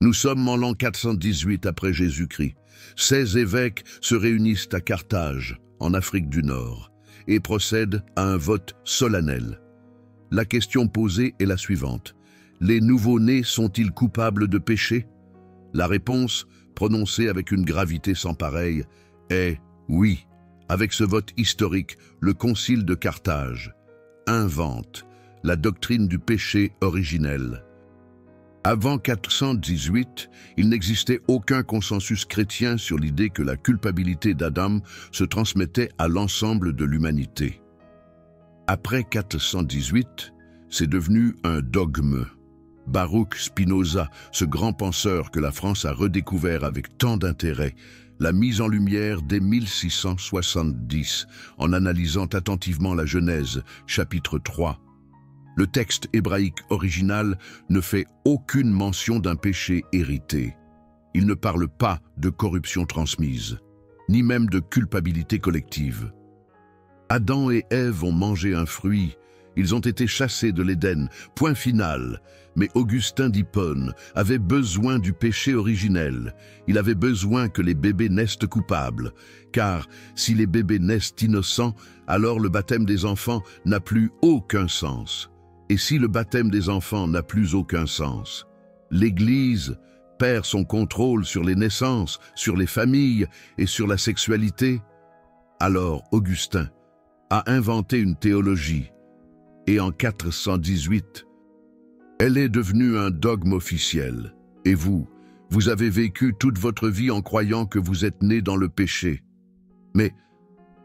Nous sommes en l'an 418 après Jésus-Christ. 16 évêques se réunissent à Carthage, en Afrique du Nord, et procèdent à un vote solennel. La question posée est la suivante. Les nouveau-nés sont-ils coupables de péché? La réponse, prononcée avec une gravité sans pareille, est oui. Avec ce vote historique, le Concile de Carthage invente la doctrine du péché originel. Avant 418, il n'existait aucun consensus chrétien sur l'idée que la culpabilité d'Adam se transmettait à l'ensemble de l'humanité. Après 418, c'est devenu un dogme. Baruch Spinoza, ce grand penseur que la France a redécouvert avec tant d'intérêt, l'a mise en lumière dès 1670, en analysant attentivement la Genèse, chapitre 3. Le texte hébraïque original ne fait aucune mention d'un péché hérité. Il ne parle pas de corruption transmise, ni même de culpabilité collective. Adam et Ève ont mangé un fruit, ils ont été chassés de l'Éden, point final. Mais Augustin d'Hippone avait besoin du péché originel. Il avait besoin que les bébés naissent coupables, car si les bébés naissent innocents, alors le baptême des enfants n'a plus aucun sens. Et si le baptême des enfants n'a plus aucun sens, l'Église perd son contrôle sur les naissances, sur les familles et sur la sexualité. Alors Augustin a inventé une théologie, et en 418, elle est devenue un dogme officiel. Et vous avez vécu toute votre vie en croyant que vous êtes né dans le péché. Mais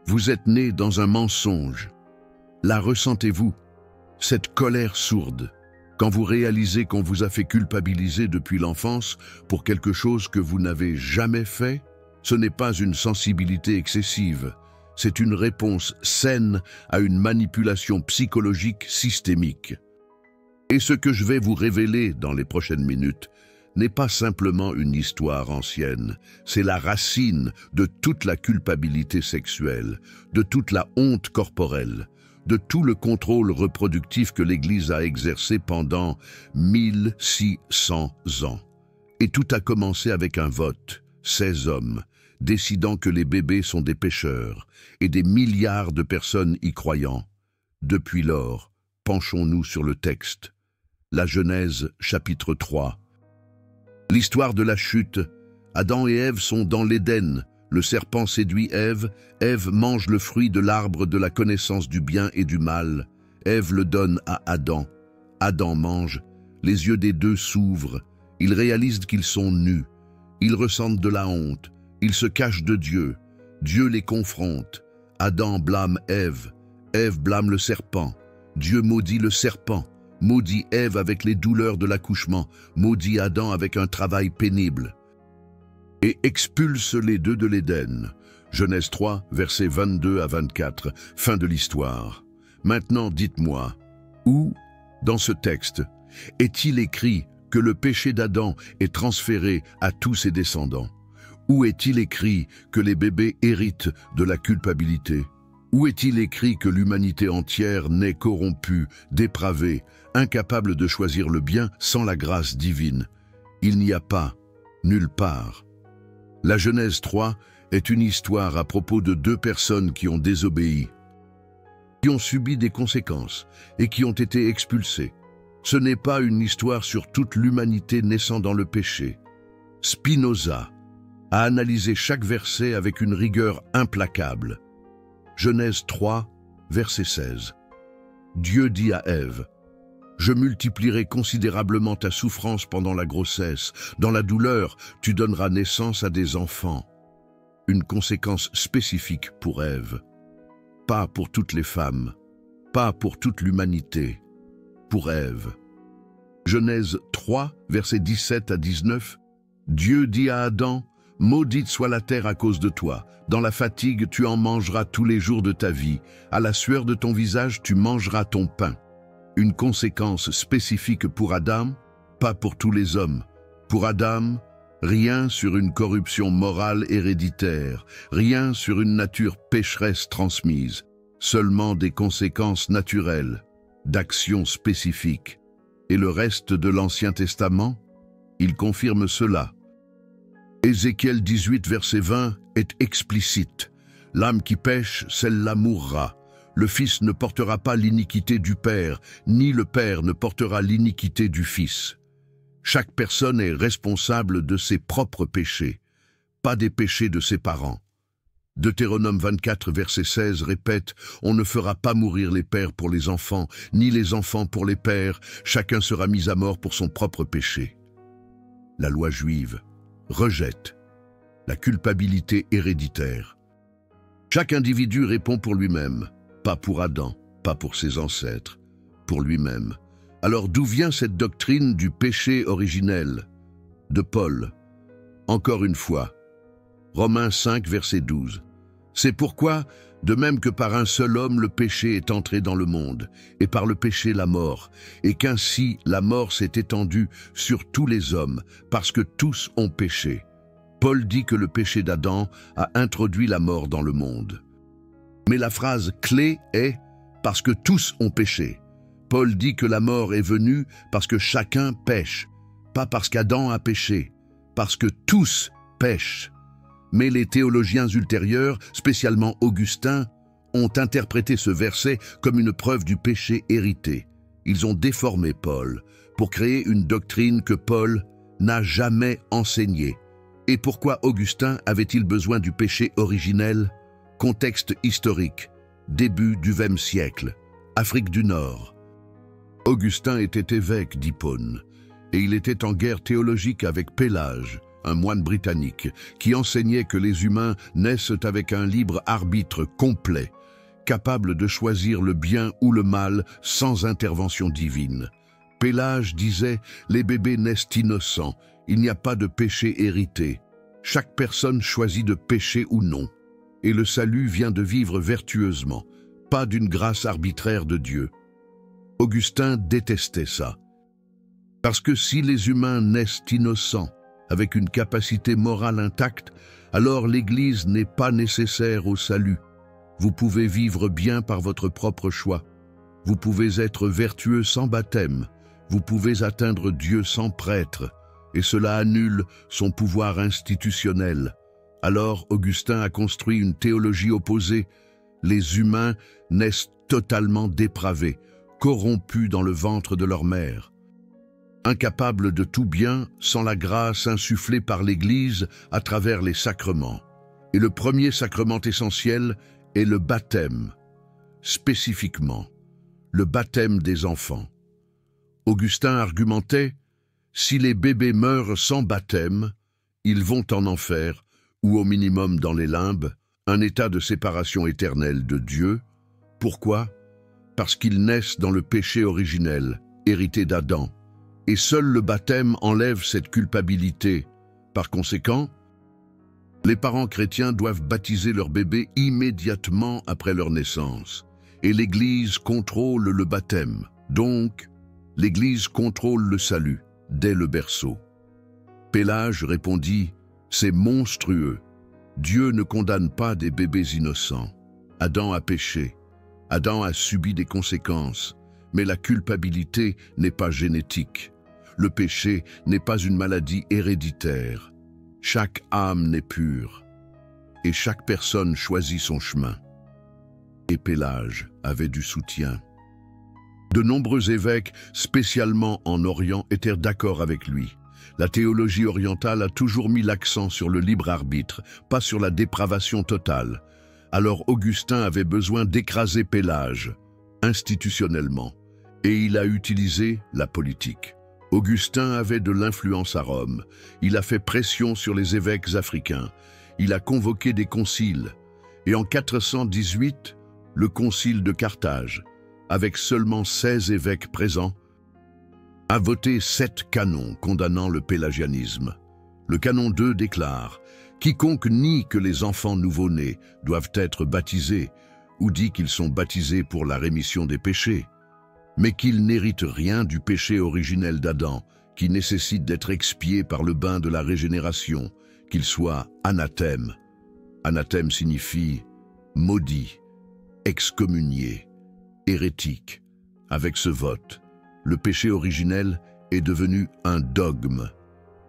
vous êtes né dans un mensonge. La ressentez-vous, cette colère sourde, quand vous réalisez qu'on vous a fait culpabiliser depuis l'enfance pour quelque chose que vous n'avez jamais fait? Ce n'est pas une sensibilité excessive, c'est une réponse saine à une manipulation psychologique systémique. Et ce que je vais vous révéler dans les prochaines minutes n'est pas simplement une histoire ancienne, c'est la racine de toute la culpabilité sexuelle, de toute la honte corporelle, de tout le contrôle reproductif que l'Église a exercé pendant 1600 ans. Et tout a commencé avec un vote, 16 hommes, décidant que les bébés sont des pécheurs, et des milliards de personnes y croyant. Depuis lors, penchons-nous sur le texte. La Genèse, chapitre 3. L'histoire de la chute. Adam et Ève sont dans l'Éden. Le serpent séduit Ève. Ève mange le fruit de l'arbre de la connaissance du bien et du mal. Ève le donne à Adam. Adam mange. Les yeux des deux s'ouvrent. Ils réalisent qu'ils sont nus. Ils ressentent de la honte. Ils se cachent de Dieu. Dieu les confronte. Adam blâme Ève. Ève blâme le serpent. Dieu maudit le serpent. Maudit Ève avec les douleurs de l'accouchement. Maudit Adam avec un travail pénible. Et expulse les deux de l'Éden. Genèse 3, versets 22 à 24. Fin de l'histoire. Maintenant, dites-moi, où, dans ce texte, est-il écrit que le péché d'Adam est transféré à tous ses descendants? Où est-il écrit que les bébés héritent de la culpabilité? Où est-il écrit que l'humanité entière naît corrompue, dépravée, incapable de choisir le bien sans la grâce divine? Il n'y a pas, nulle part. La Genèse 3 est une histoire à propos de deux personnes qui ont désobéi, qui ont subi des conséquences et qui ont été expulsées. Ce n'est pas une histoire sur toute l'humanité naissant dans le péché. Spinoza a analysé chaque verset avec une rigueur implacable. Genèse 3, verset 16. Dieu dit à Ève, « Je multiplierai considérablement ta souffrance pendant la grossesse. Dans la douleur, tu donneras naissance à des enfants. » Une conséquence spécifique pour Ève. Pas pour toutes les femmes, pas pour toute l'humanité, pour Ève. Genèse 3, versets 17 à 19. Dieu dit à Adam, « Maudite soit la terre à cause de toi. Dans la fatigue, tu en mangeras tous les jours de ta vie. À la sueur de ton visage, tu mangeras ton pain. » Une conséquence spécifique pour Adam, pas pour tous les hommes. Pour Adam, rien sur une corruption morale héréditaire, rien sur une nature pécheresse transmise, seulement des conséquences naturelles, d'actions spécifiques. Et le reste de l'Ancien Testament? Il confirme cela. Ézéchiel 18, verset 20 est explicite. L'âme qui pêche, celle-là mourra. Le Fils ne portera pas l'iniquité du Père, ni le Père ne portera l'iniquité du Fils. Chaque personne est responsable de ses propres péchés, pas des péchés de ses parents. Deutéronome 24, verset 16 répète « On ne fera pas mourir les pères pour les enfants, ni les enfants pour les pères, chacun sera mis à mort pour son propre péché. » La loi juive rejette la culpabilité héréditaire. Chaque individu répond pour lui-même, pas pour Adam, pas pour ses ancêtres, pour lui-même. Alors d'où vient cette doctrine du péché originel? De Paul. Encore une fois, Romains 5, verset 12. C'est pourquoi, de même que par un seul homme le péché est entré dans le monde, et par le péché la mort, et qu'ainsi la mort s'est étendue sur tous les hommes, parce que tous ont péché. Paul dit que le péché d'Adam a introduit la mort dans le monde. Mais la phrase clé est « parce que tous ont péché ». Paul dit que la mort est venue parce que chacun pêche, pas parce qu'Adam a péché, parce que tous pêchent. Mais les théologiens ultérieurs, spécialement Augustin, ont interprété ce verset comme une preuve du péché hérité. Ils ont déformé Paul pour créer une doctrine que Paul n'a jamais enseignée. Et pourquoi Augustin avait-il besoin du péché originel? Contexte historique, début du XXe siècle, Afrique du Nord. Augustin était évêque d'Hippone, et il était en guerre théologique avec Pélage, un moine britannique, qui enseignait que les humains naissent avec un libre arbitre complet, capable de choisir le bien ou le mal sans intervention divine. Pélage disait « Les bébés naissent innocents, il n'y a pas de péché hérité. Chaque personne choisit de pécher ou non. Et le salut vient de vivre vertueusement, pas d'une grâce arbitraire de Dieu. » Augustin détestait ça. Parce que si les humains naissent innocents, avec une capacité morale intacte, alors l'Église n'est pas nécessaire au salut. Vous pouvez vivre bien par votre propre choix. Vous pouvez être vertueux sans baptême. Vous pouvez atteindre Dieu sans prêtre, et cela annule son pouvoir institutionnel. Alors Augustin a construit une théologie opposée. Les humains naissent totalement dépravés, corrompus dans le ventre de leur mère. Incapables de tout bien sans la grâce insufflée par l'Église à travers les sacrements. Et le premier sacrement essentiel est le baptême, spécifiquement le baptême des enfants. Augustin argumentait « Si les bébés meurent sans baptême, ils vont en enfer, ou au minimum dans les limbes, un état de séparation éternelle de Dieu. Pourquoi? Parce qu'ils naissent dans le péché originel, hérité d'Adam. Et seul le baptême enlève cette culpabilité. Par conséquent, les parents chrétiens doivent baptiser leur bébé immédiatement après leur naissance. Et l'Église contrôle le baptême. Donc, l'Église contrôle le salut, dès le berceau. Pélage répondit « C'est monstrueux. Dieu ne condamne pas des bébés innocents. Adam a péché. Adam a subi des conséquences. Mais la culpabilité n'est pas génétique. Le péché n'est pas une maladie héréditaire. Chaque âme n'est pure. Et chaque personne choisit son chemin. » Et Pélage avait du soutien. De nombreux évêques, spécialement en Orient, étaient d'accord avec lui. La théologie orientale a toujours mis l'accent sur le libre arbitre, pas sur la dépravation totale. Alors Augustin avait besoin d'écraser Pélage, institutionnellement, et il a utilisé la politique. Augustin avait de l'influence à Rome. Il a fait pression sur les évêques africains. Il a convoqué des conciles. Et en 418, le concile de Carthage, avec seulement 16 évêques présents, a voté 7 canons condamnant le pélagianisme. Le canon 2 déclare « Quiconque nie que les enfants nouveau-nés doivent être baptisés ou dit qu'ils sont baptisés pour la rémission des péchés, mais qu'ils n'héritent rien du péché originel d'Adam, qui nécessite d'être expié par le bain de la régénération, qu'il soit anathème. » Anathème signifie maudit, excommunié, hérétique. Avec ce vote, le péché originel est devenu un dogme.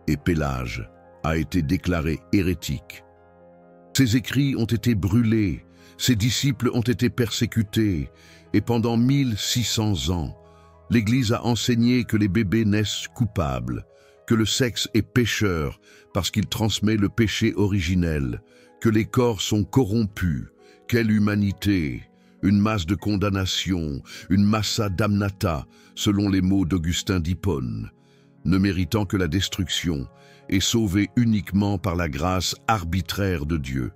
et Pélage a été déclaré hérétique. Ses écrits ont été brûlés, ses disciples ont été persécutés, et pendant 1600 ans, l'Église a enseigné que les bébés naissent coupables, que le sexe est pécheur parce qu'il transmet le péché originel, que les corps sont corrompus. Quelle humanité! Une masse de condamnation, une massa damnata, selon les mots d'Augustin d'Hippone, ne méritant que la destruction et sauvée uniquement par la grâce arbitraire de Dieu.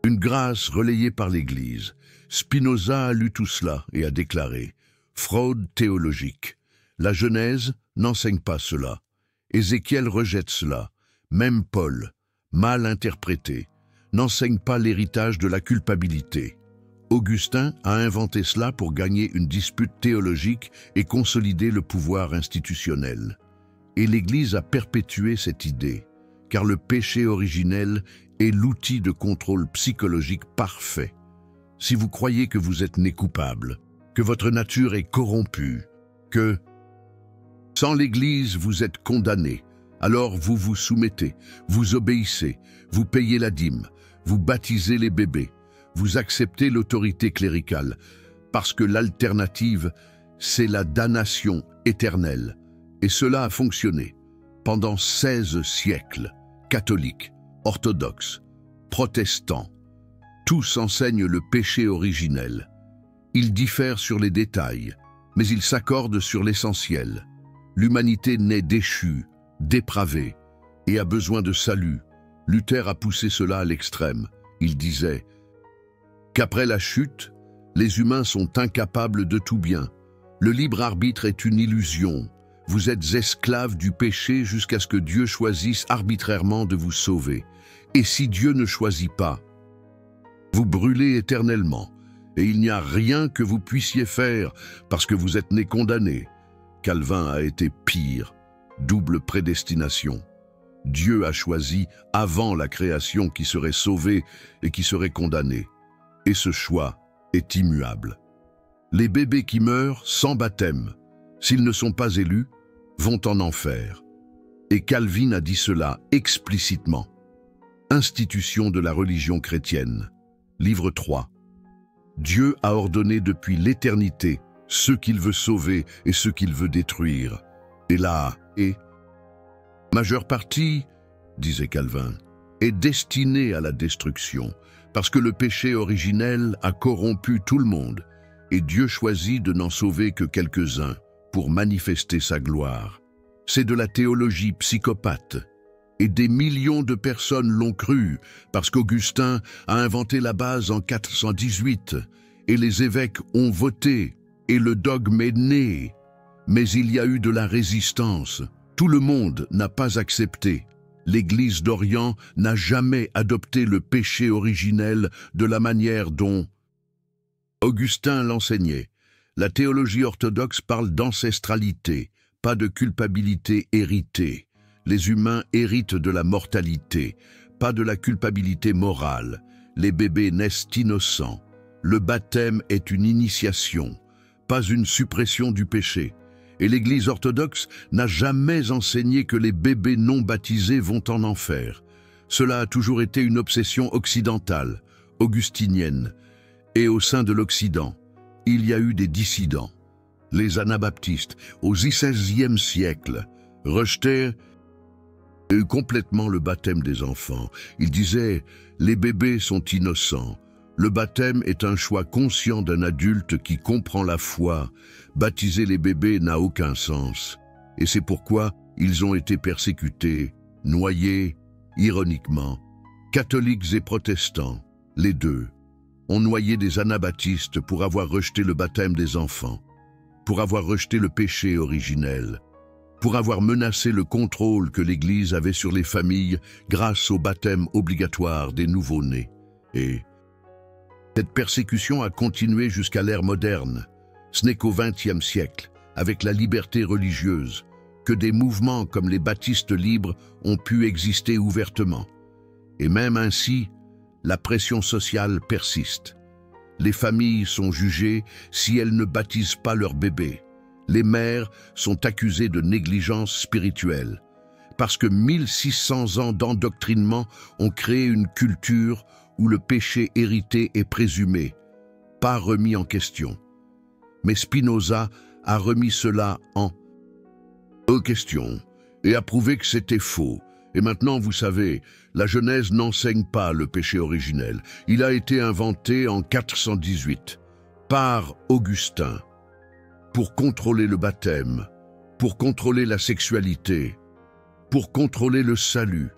Une grâce relayée par l'Église. Spinoza a lu tout cela et a déclaré « Fraude théologique. La Genèse n'enseigne pas cela. Ézéchiel rejette cela. Même Paul, mal interprété, n'enseigne pas l'héritage de la culpabilité. Augustin a inventé cela pour gagner une dispute théologique et consolider le pouvoir institutionnel. Et l'Église a perpétué cette idée, car le péché originel est l'outil de contrôle psychologique parfait. Si vous croyez que vous êtes né coupable, que votre nature est corrompue, que sans l'Église vous êtes condamné, alors vous vous soumettez, vous obéissez, vous payez la dîme, vous baptisez les bébés, vous acceptez l'autorité cléricale, parce que l'alternative, c'est la damnation éternelle. Et cela a fonctionné pendant 16 siècles. Catholiques, orthodoxes, protestants, tous enseignent le péché originel. Ils diffèrent sur les détails, mais ils s'accordent sur l'essentiel. L'humanité naît déchue, dépravée, et a besoin de salut. Luther a poussé cela à l'extrême. Il disait qu'après la chute, les humains sont incapables de tout bien. Le libre arbitre est une illusion. Vous êtes esclaves du péché jusqu'à ce que Dieu choisisse arbitrairement de vous sauver. Et si Dieu ne choisit pas, vous brûlez éternellement, et il n'y a rien que vous puissiez faire parce que vous êtes né condamné. Calvin a été pire, double prédestination. Dieu a choisi avant la création qui serait sauvée et qui serait condamnée. Et ce choix est immuable. Les bébés qui meurent sans baptême, s'ils ne sont pas élus, vont en enfer. Et Calvin a dit cela explicitement. Institution de la religion chrétienne, livre 3. Dieu a ordonné depuis l'éternité ceux qu'il veut sauver et ceux qu'il veut détruire. Et la majeure partie, disait Calvin, est destinée à la destruction, parce que le péché originel a corrompu tout le monde, et Dieu choisit de n'en sauver que quelques-uns pour manifester sa gloire. C'est de la théologie psychopathe. Et des millions de personnes l'ont cru, parce qu'Augustin a inventé la base en 418, et les évêques ont voté, et le dogme est né. Mais il y a eu de la résistance. Tout le monde n'a pas accepté. L'Église d'Orient n'a jamais adopté le péché originel de la manière dont Augustin l'enseignait. La théologie orthodoxe parle d'ancestralité, pas de culpabilité héritée. Les humains héritent de la mortalité, pas de la culpabilité morale. Les bébés naissent innocents. Le baptême est une initiation, pas une suppression du péché. Et l'Église orthodoxe n'a jamais enseigné que les bébés non baptisés vont en enfer. Cela a toujours été une obsession occidentale, augustinienne. Et au sein de l'Occident, il y a eu des dissidents. Les anabaptistes, au XVIe siècle, rejetaient complètement le baptême des enfants. Ils disaient « les bébés sont innocents ». Le baptême est un choix conscient d'un adulte qui comprend la foi. Baptiser les bébés n'a aucun sens. Et c'est pourquoi ils ont été persécutés, noyés, ironiquement. Catholiques et protestants, les deux, ont noyé des anabaptistes pour avoir rejeté le baptême des enfants, pour avoir rejeté le péché originel, pour avoir menacé le contrôle que l'Église avait sur les familles grâce au baptême obligatoire des nouveau-nés. Et cette persécution a continué jusqu'à l'ère moderne. Ce n'est qu'au XXe siècle, avec la liberté religieuse, que des mouvements comme les baptistes libres ont pu exister ouvertement. Et même ainsi, la pression sociale persiste. Les familles sont jugées si elles ne baptisent pas leurs bébés. Les mères sont accusées de négligence spirituelle. parce que 1600 ans d'endoctrinement ont créé une culture où le péché hérité est présumé, pas remis en question. Mais Spinoza a remis cela en question et a prouvé que c'était faux. Et maintenant, vous savez, la Genèse n'enseigne pas le péché originel. Il a été inventé en 418 par Augustin pour contrôler le baptême, pour contrôler la sexualité, pour contrôler le salut.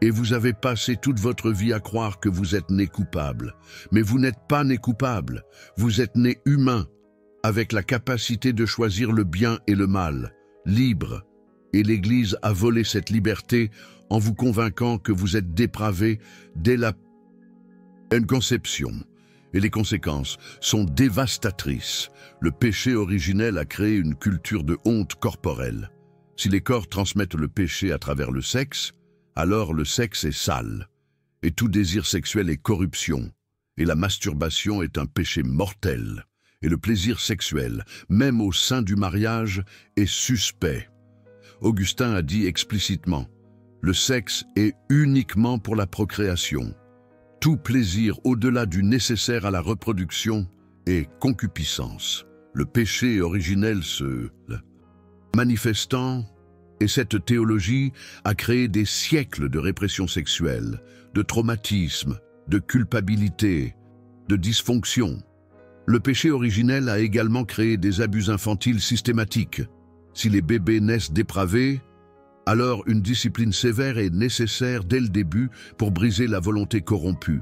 Et vous avez passé toute votre vie à croire que vous êtes né coupable. Mais vous n'êtes pas né coupable. Vous êtes né humain, avec la capacité de choisir le bien et le mal, libre. Et l'Église a volé cette liberté en vous convainquant que vous êtes dépravé dès la conception. Et les conséquences sont dévastatrices. Le péché originel a créé une culture de honte corporelle. Si les corps transmettent le péché à travers le sexe, alors le sexe est sale. Et tout désir sexuel est corruption. Et la masturbation est un péché mortel. Et le plaisir sexuel, même au sein du mariage, est suspect. Augustin a dit explicitement, le sexe est uniquement pour la procréation. Tout plaisir au-delà du nécessaire à la reproduction est concupiscence. Le péché originel se manifestant, et cette théologie a créé des siècles de répression sexuelle, de traumatisme, de culpabilité, de dysfonction. Le péché originel a également créé des abus infantiles systématiques. Si les bébés naissent dépravés, alors une discipline sévère est nécessaire dès le début pour briser la volonté corrompue.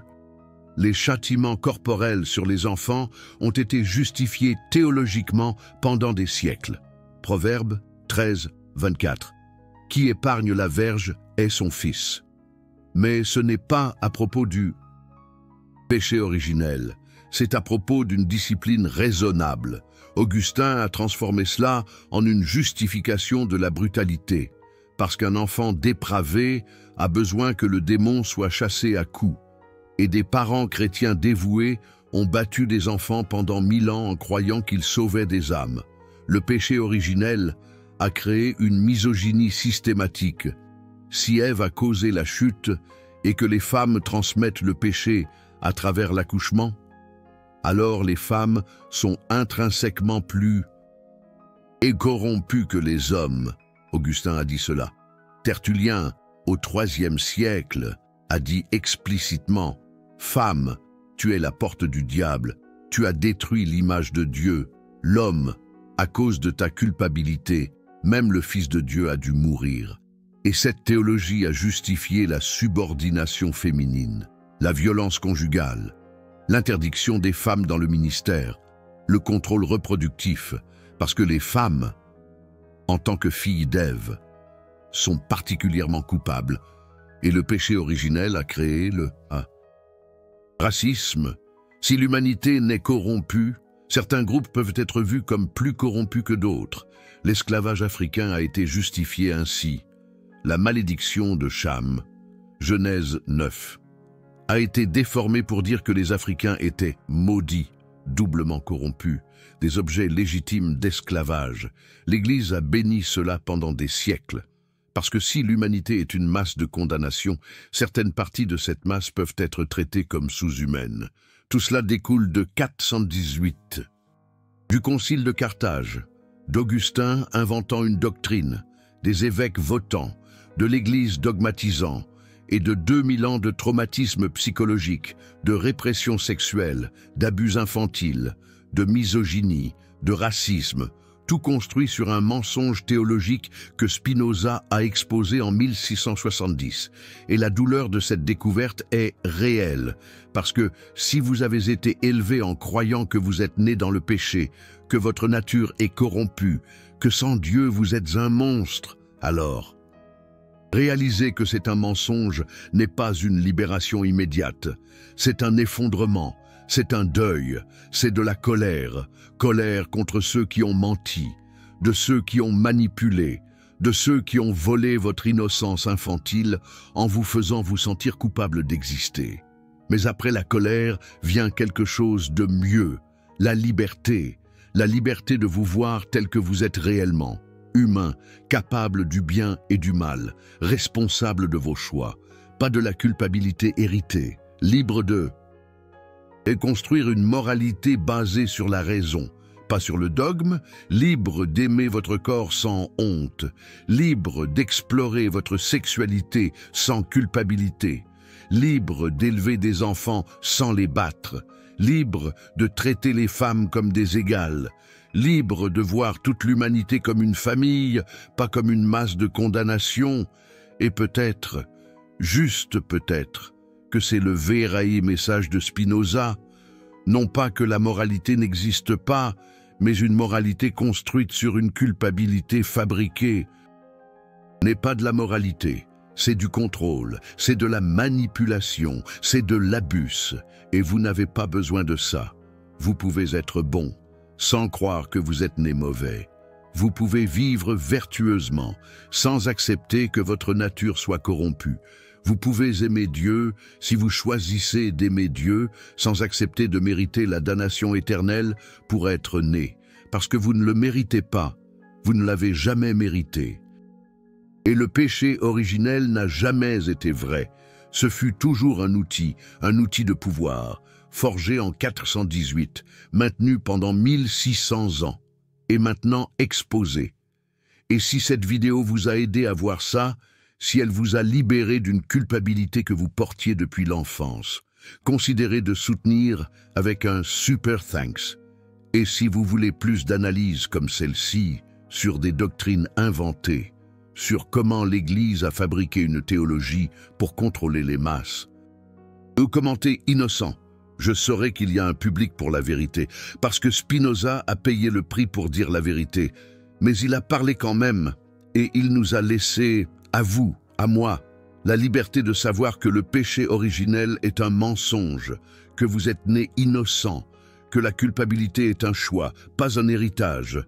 Les châtiments corporels sur les enfants ont été justifiés théologiquement pendant des siècles. Proverbe 13, 24. Qui épargne la verge est son fils. Mais ce n'est pas à propos du péché originel, c'est à propos d'une discipline raisonnable. Augustin a transformé cela en une justification de la brutalité, parce qu'un enfant dépravé a besoin que le démon soit chassé à coups. Et des parents chrétiens dévoués ont battu des enfants pendant 1000 ans en croyant qu'ils sauvaient des âmes. Le péché originel a créé une misogynie systématique. Si Ève a causé la chute et que les femmes transmettent le péché à travers l'accouchement, alors les femmes sont intrinsèquement plus corrompues que les hommes. Augustin a dit cela. Tertullien, au IIIe siècle, a dit explicitement « Femme, tu es la porte du diable, tu as détruit l'image de Dieu, l'homme, à cause de ta culpabilité, même le Fils de Dieu a dû mourir. » Et cette théologie a justifié la subordination féminine, la violence conjugale, l'interdiction des femmes dans le ministère, le contrôle reproductif, parce que les femmes, en tant que filles d'Ève, sont particulièrement coupables, et le péché originel a créé le racisme. Si l'humanité n'est corrompue, certains groupes peuvent être vus comme plus corrompus que d'autres. L'esclavage africain a été justifié ainsi. La malédiction de Cham, Genèse 9, a été déformée pour dire que les Africains étaient maudits, doublement corrompus, des objets légitimes d'esclavage. L'Église a béni cela pendant des siècles. Parce que si l'humanité est une masse de condamnation, certaines parties de cette masse peuvent être traitées comme sous-humaines. Tout cela découle de 418, du Concile de Carthage, d'Augustin inventant une doctrine, des évêques votants, de l'Église dogmatisant, et de 2000 ans de traumatisme psychologique, de répression sexuelle, d'abus infantiles, de misogynie, de racisme, tout construit sur un mensonge théologique que Spinoza a exposé en 1670. Et la douleur de cette découverte est réelle, parce que si vous avez été élevé en croyant que vous êtes né dans le péché, que votre nature est corrompue, que sans Dieu vous êtes un monstre, alors réaliser que c'est un mensonge n'est pas une libération immédiate, c'est un effondrement. C'est un deuil, c'est de la colère, colère contre ceux qui ont menti, de ceux qui ont manipulé, de ceux qui ont volé votre innocence infantile en vous faisant vous sentir coupable d'exister. Mais après la colère vient quelque chose de mieux, la liberté de vous voir tel que vous êtes réellement. humain, capable du bien et du mal, responsable de vos choix, pas de la culpabilité héritée, libre de... Et construire une moralité basée sur la raison, pas sur le dogme, libre d'aimer votre corps sans honte, libre d'explorer votre sexualité sans culpabilité, libre d'élever des enfants sans les battre, libre de traiter les femmes comme des égales, libre de voir toute l'humanité comme une famille, pas comme une masse de condamnation, et peut-être, juste peut-être, que c'est le Verae message de Spinoza, non pas que la moralité n'existe pas, mais une moralité construite sur une culpabilité fabriquée. N'est pas de la moralité, c'est du contrôle, c'est de la manipulation, c'est de l'abus, et vous n'avez pas besoin de ça. Vous pouvez être bon, sans croire que vous êtes né mauvais. Vous pouvez vivre vertueusement, sans accepter que votre nature soit corrompue. Vous pouvez aimer Dieu si vous choisissez d'aimer Dieu sans accepter de mériter la damnation éternelle pour être né, parce que vous ne le méritez pas, vous ne l'avez jamais mérité. Et le péché originel n'a jamais été vrai, ce fut toujours un outil de pouvoir, forgé en 418, maintenu pendant 1600 ans, et maintenant exposé. Et si cette vidéo vous a aidé à voir ça, si elle vous a libéré d'une culpabilité que vous portiez depuis l'enfance, considérez de soutenir avec un super thanks. Et si vous voulez plus d'analyses comme celle-ci sur des doctrines inventées, sur comment l'Église a fabriqué une théologie pour contrôler les masses, ou commentez innocent, je saurai qu'il y a un public pour la vérité, parce que Spinoza a payé le prix pour dire la vérité, mais il a parlé quand même, et il nous a laissé, à vous, à moi, la liberté de savoir que le péché originel est un mensonge, que vous êtes né innocent, que la culpabilité est un choix, pas un héritage,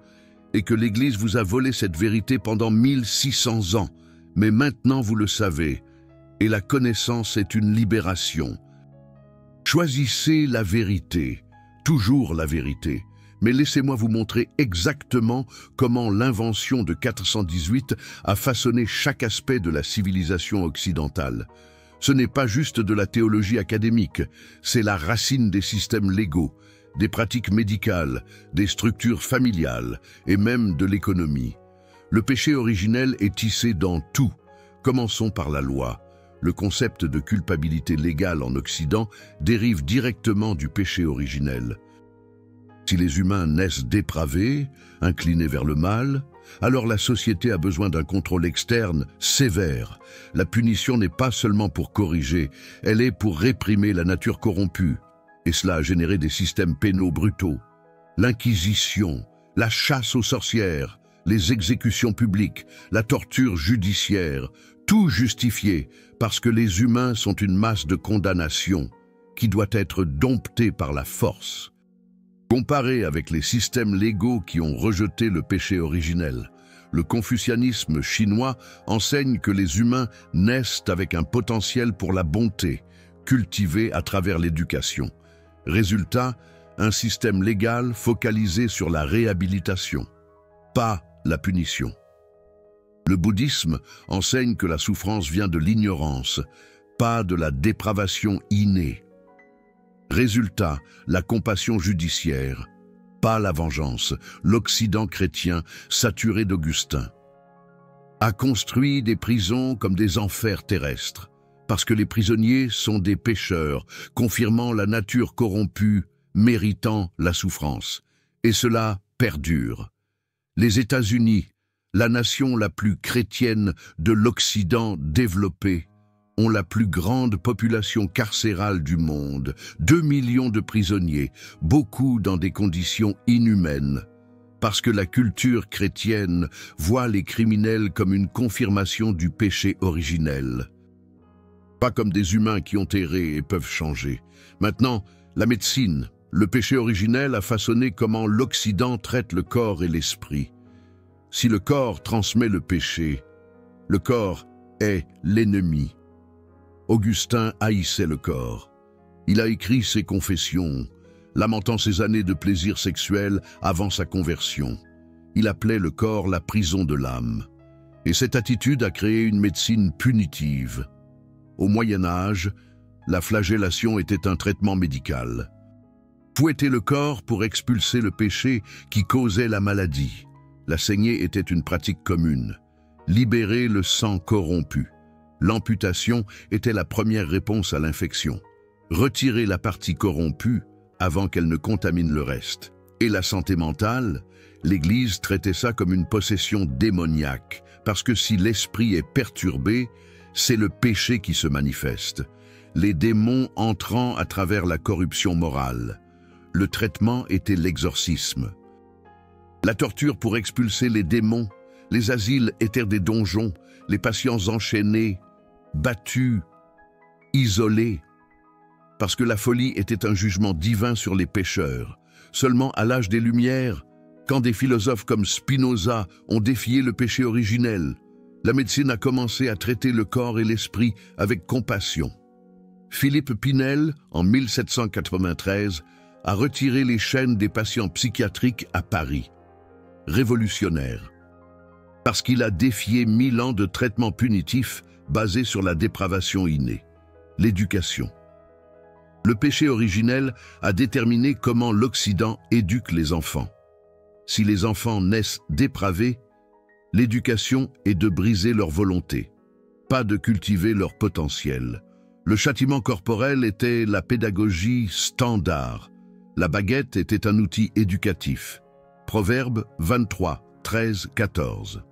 et que l'Église vous a volé cette vérité pendant 1600 ans, mais maintenant vous le savez, et la connaissance est une libération. Choisissez la vérité, toujours la vérité, mais laissez-moi vous montrer exactement comment l'invention de 418 a façonné chaque aspect de la civilisation occidentale. Ce n'est pas juste de la théologie académique, c'est la racine des systèmes légaux, des pratiques médicales, des structures familiales et même de l'économie. Le péché originel est tissé dans tout. Commençons par la loi. Le concept de culpabilité légale en Occident dérive directement du péché originel. Si les humains naissent dépravés, inclinés vers le mal, alors la société a besoin d'un contrôle externe sévère. La punition n'est pas seulement pour corriger, elle est pour réprimer la nature corrompue. Et cela a généré des systèmes pénaux brutaux. L'inquisition, la chasse aux sorcières, les exécutions publiques, la torture judiciaire, tout justifié parce que les humains sont une masse de condamnation qui doit être domptée par la force. Comparé avec les systèmes légaux qui ont rejeté le péché originel, le confucianisme chinois enseigne que les humains naissent avec un potentiel pour la bonté, cultivé à travers l'éducation. Résultat, un système légal focalisé sur la réhabilitation, pas la punition. Le bouddhisme enseigne que la souffrance vient de l'ignorance, pas de la dépravation innée. Résultat, la compassion judiciaire, pas la vengeance. L'Occident chrétien, saturé d'Augustin, a construit des prisons comme des enfers terrestres, parce que les prisonniers sont des pécheurs, confirmant la nature corrompue, méritant la souffrance. Et cela perdure. Les États-Unis, la nation la plus chrétienne de l'Occident développé, ont la plus grande population carcérale du monde, 2 millions de prisonniers, beaucoup dans des conditions inhumaines, parce que la culture chrétienne voit les criminels comme une confirmation du péché originel. Pas comme des humains qui ont erré et peuvent changer. Maintenant, la médecine, le péché originel a façonné comment l'Occident traite le corps et l'esprit. Si le corps transmet le péché, le corps est l'ennemi. Augustin haïssait le corps. Il a écrit ses confessions, lamentant ses années de plaisir sexuel avant sa conversion. Il appelait le corps la prison de l'âme. Et cette attitude a créé une médecine punitive. Au Moyen Âge, la flagellation était un traitement médical. Fouetter le corps pour expulser le péché qui causait la maladie. La saignée était une pratique commune. Libérer le sang corrompu. L'amputation était la première réponse à l'infection. Retirer la partie corrompue avant qu'elle ne contamine le reste. Et la santé mentale, l'Église traitait ça comme une possession démoniaque, parce que si l'esprit est perturbé, c'est le péché qui se manifeste. Les démons entrant à travers la corruption morale. Le traitement était l'exorcisme. La torture pour expulser les démons, les asiles étaient des donjons, les patients enchaînés, battus, isolés. Parce que la folie était un jugement divin sur les pécheurs. Seulement à l'âge des Lumières, quand des philosophes comme Spinoza ont défié le péché originel, la médecine a commencé à traiter le corps et l'esprit avec compassion. Philippe Pinel, en 1793, a retiré les chaînes des patients psychiatriques à Paris. Révolutionnaire. Parce qu'il a défié 1000 ans de traitements punitifs basés sur la dépravation innée. L'éducation. Le péché originel a déterminé comment l'Occident éduque les enfants. Si les enfants naissent dépravés, l'éducation est de briser leur volonté, pas de cultiver leur potentiel. Le châtiment corporel était la pédagogie standard. La baguette était un outil éducatif. Proverbe 23, 13, 14.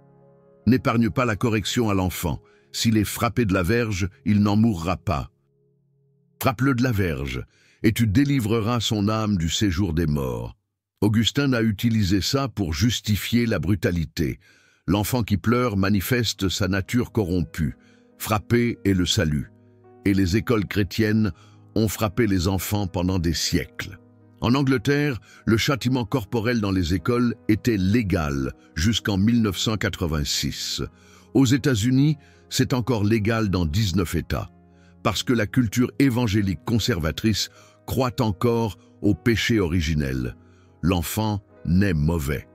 N'épargne pas la correction à l'enfant. S'il est frappé de la verge, il n'en mourra pas. Frappe-le de la verge, et tu délivreras son âme du séjour des morts. Augustin a utilisé ça pour justifier la brutalité. L'enfant qui pleure manifeste sa nature corrompue. Frapper est le salut. Et les écoles chrétiennes ont frappé les enfants pendant des siècles. En Angleterre, le châtiment corporel dans les écoles était légal jusqu'en 1986. Aux États-Unis, c'est encore légal dans 19 États, parce que la culture évangélique conservatrice croit encore au péché originel. L'enfant naît mauvais.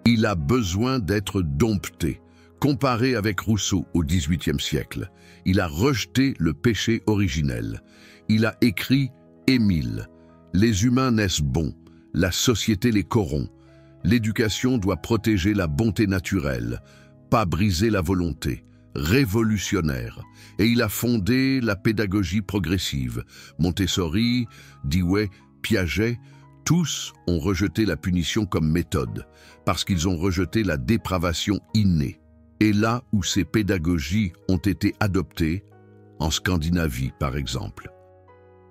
Il a besoin d'être dompté. Comparé avec Rousseau au XVIIIe siècle, il a rejeté le péché originel. Il a écrit « Émile ». Les humains naissent bons, la société les corrompt. L'éducation doit protéger la bonté naturelle, pas briser la volonté. Révolutionnaire. Et il a fondé la pédagogie progressive. Montessori, Dewey, Piaget, tous ont rejeté la punition comme méthode, parce qu'ils ont rejeté la dépravation innée. Et là où ces pédagogies ont été adoptées, en Scandinavie par exemple.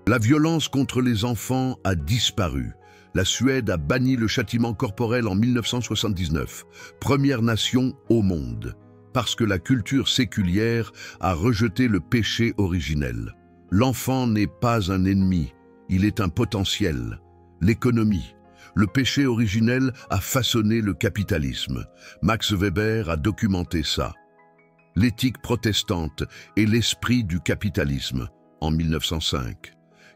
La violence contre les enfants a disparu. La Suède a banni le châtiment corporel en 1979, première nation au monde, parce que la culture séculière a rejeté le péché originel. L'enfant n'est pas un ennemi, il est un potentiel. L'économie. Le péché originel a façonné le capitalisme. Max Weber a documenté ça. L'éthique protestante et l'esprit du capitalisme, en 1905.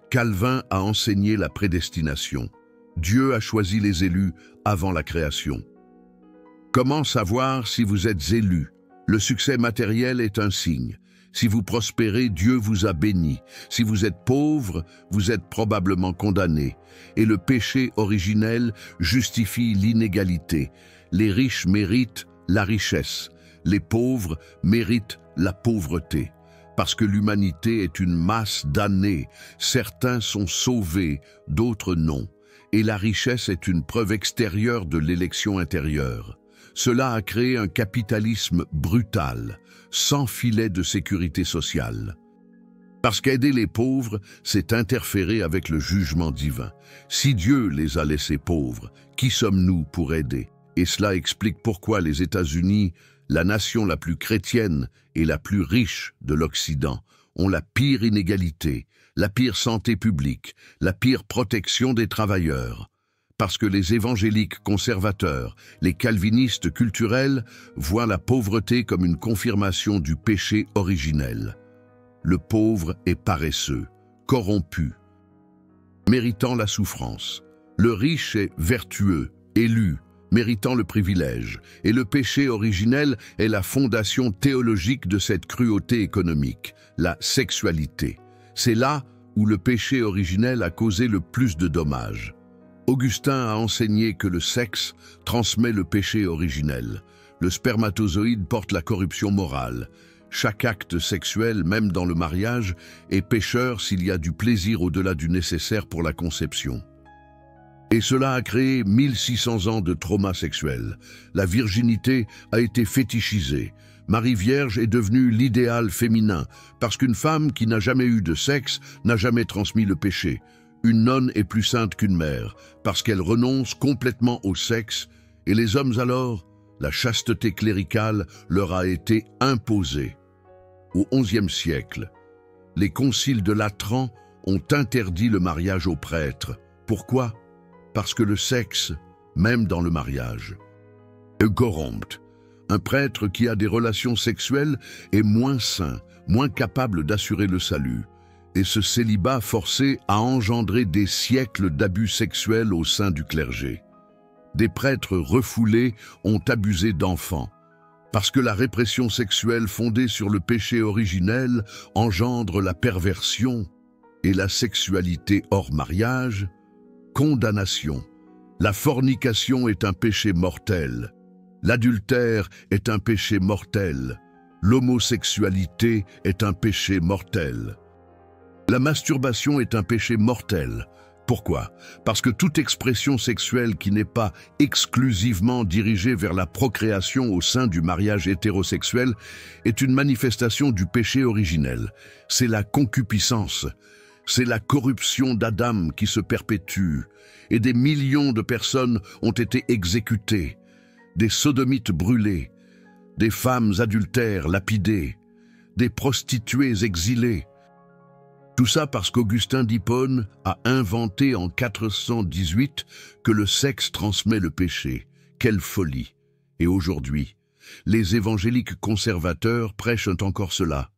Calvin a enseigné la prédestination. Dieu a choisi les élus avant la création. Comment savoir si vous êtes élu? Le succès matériel est un signe. Si vous prospérez, Dieu vous a béni. Si vous êtes pauvre, vous êtes probablement condamné. Et le péché originel justifie l'inégalité. Les riches méritent la richesse. Les pauvres méritent la pauvreté. Parce que l'humanité est une masse damnée. Certains sont sauvés, d'autres non. Et la richesse est une preuve extérieure de l'élection intérieure. Cela a créé un capitalisme brutal, sans filet de sécurité sociale. Parce qu'aider les pauvres, c'est interférer avec le jugement divin. Si Dieu les a laissés pauvres, qui sommes-nous pour aider? Et cela explique pourquoi les États-Unis, la nation la plus chrétienne et la plus riche de l'Occident, ont la pire inégalité, la pire santé publique, la pire protection des travailleurs. Parce que les évangéliques conservateurs, les calvinistes culturels, voient la pauvreté comme une confirmation du péché originel. Le pauvre est paresseux, corrompu, méritant la souffrance. Le riche est vertueux, élu, méritant le privilège, et le péché originel est la fondation théologique de cette cruauté économique, la sexualité. C'est là où le péché originel a causé le plus de dommages. Augustin a enseigné que le sexe transmet le péché originel. Le spermatozoïde porte la corruption morale. Chaque acte sexuel, même dans le mariage, est pécheur s'il y a du plaisir au-delà du nécessaire pour la conception. Et cela a créé 1600 ans de trauma sexuel. La virginité a été fétichisée. Marie Vierge est devenue l'idéal féminin, parce qu'une femme qui n'a jamais eu de sexe n'a jamais transmis le péché. Une nonne est plus sainte qu'une mère, parce qu'elle renonce complètement au sexe, et les hommes alors, la chasteté cléricale leur a été imposée. Au XIe siècle, les conciles de Latran ont interdit le mariage aux prêtres. Pourquoi? Parce que le sexe, même dans le mariage, est corrompt. Un prêtre qui a des relations sexuelles est moins saint, moins capable d'assurer le salut. Et ce célibat forcé a engendré des siècles d'abus sexuels au sein du clergé. Des prêtres refoulés ont abusé d'enfants, parce que la répression sexuelle fondée sur le péché originel engendre la perversion et la sexualité hors mariage, condamnation. La fornication est un péché mortel. L'adultère est un péché mortel. L'homosexualité est un péché mortel. La masturbation est un péché mortel. Pourquoi? Parce que toute expression sexuelle qui n'est pas exclusivement dirigée vers la procréation au sein du mariage hétérosexuel est une manifestation du péché originel. C'est la concupiscence. C'est la corruption d'Adam qui se perpétue. Et des millions de personnes ont été exécutées. Des sodomites brûlés. Des femmes adultères lapidées. Des prostituées exilées. Tout ça parce qu'Augustin d'Hippone a inventé en 418 que le sexe transmet le péché. Quelle folie! Et aujourd'hui, les évangéliques conservateurs prêchent encore cela.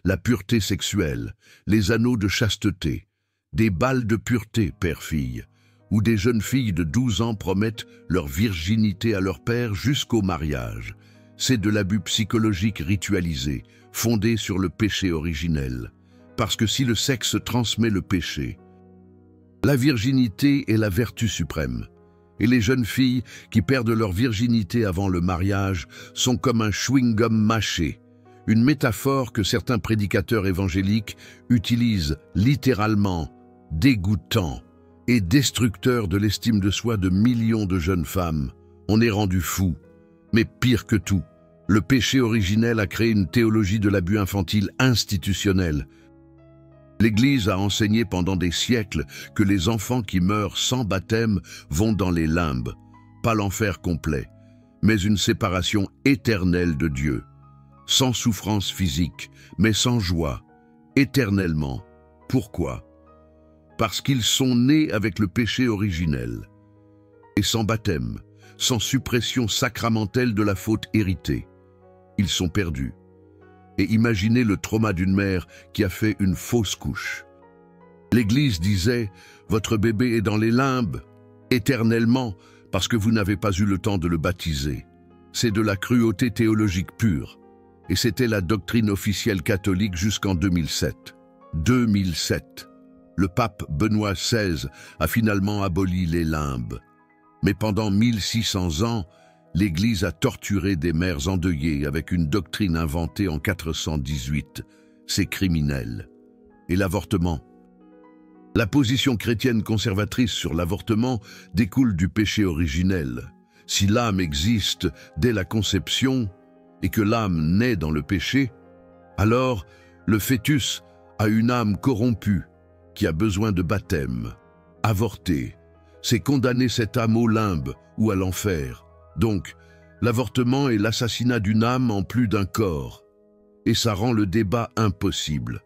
La pureté sexuelle, les anneaux de chasteté, des bals de pureté, père-fille, où des jeunes filles de 12 ans promettent leur virginité à leur père jusqu'au mariage. C'est de l'abus psychologique ritualisé, fondé sur le péché originel. Parce que si le sexe transmet le péché, la virginité est la vertu suprême. Et les jeunes filles qui perdent leur virginité avant le mariage sont comme un chewing-gum mâché, une métaphore que certains prédicateurs évangéliques utilisent littéralement, dégoûtant et destructeur de l'estime de soi de millions de jeunes femmes. On est rendu fou. Mais pire que tout, le péché originel a créé une théologie de l'abus infantile institutionnelle. L'Église a enseigné pendant des siècles que les enfants qui meurent sans baptême vont dans les limbes, pas l'enfer complet, mais une séparation éternelle de Dieu, sans souffrance physique, mais sans joie, éternellement. Pourquoi? Parce qu'ils sont nés avec le péché originel, et sans baptême, sans suppression sacramentelle de la faute héritée. Ils sont perdus. Et imaginez le trauma d'une mère qui a fait une fausse couche. L'Église disait « Votre bébé est dans les limbes, éternellement, parce que vous n'avez pas eu le temps de le baptiser. » C'est de la cruauté théologique pure. Et c'était la doctrine officielle catholique jusqu'en 2007. 2007. Le pape Benoît XVI a finalement aboli les limbes. Mais pendant 1600 ans, l'Église a torturé des mères endeuillées avec une doctrine inventée en 418. C'est criminel. Et l'avortement? La position chrétienne conservatrice sur l'avortement découle du péché originel. Si l'âme existe dès la conception et que l'âme naît dans le péché, alors le fœtus a une âme corrompue qui a besoin de baptême. Avorter, c'est condamner cette âme au limbe ou à l'enfer. Donc, l'avortement est l'assassinat d'une âme en plus d'un corps. Et ça rend le débat impossible,